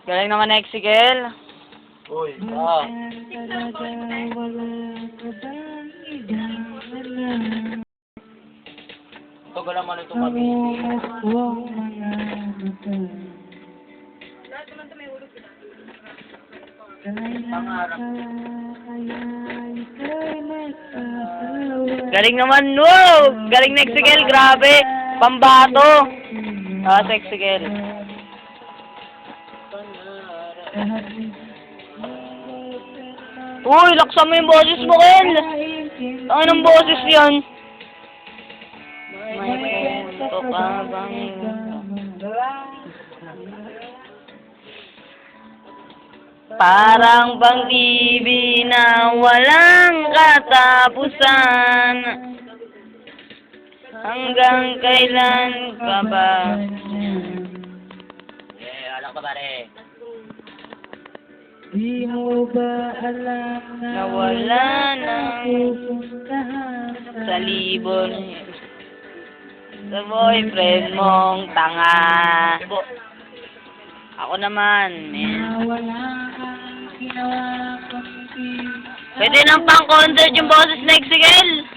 Galing naman na Exigel. Uy, ito ka naman ito mabibig. Pangarap. Galing naman, wow! Galing na Exigel, grabe. Pambato. Si Exigel. Uy, laksan mo yung boses mo, Kel. Anong boses yan? May punto ka bang... Parang bang ibig na walang katapusan. Hanggang kailan ka ba? Alam ka pare. Di mo ba alam na Nawala ng pupuntahan sa libon sa boyfriend mong tanga. Ako naman, man. wala kang ginawa kundi Pwede lang pang concert yung boses na Exigel.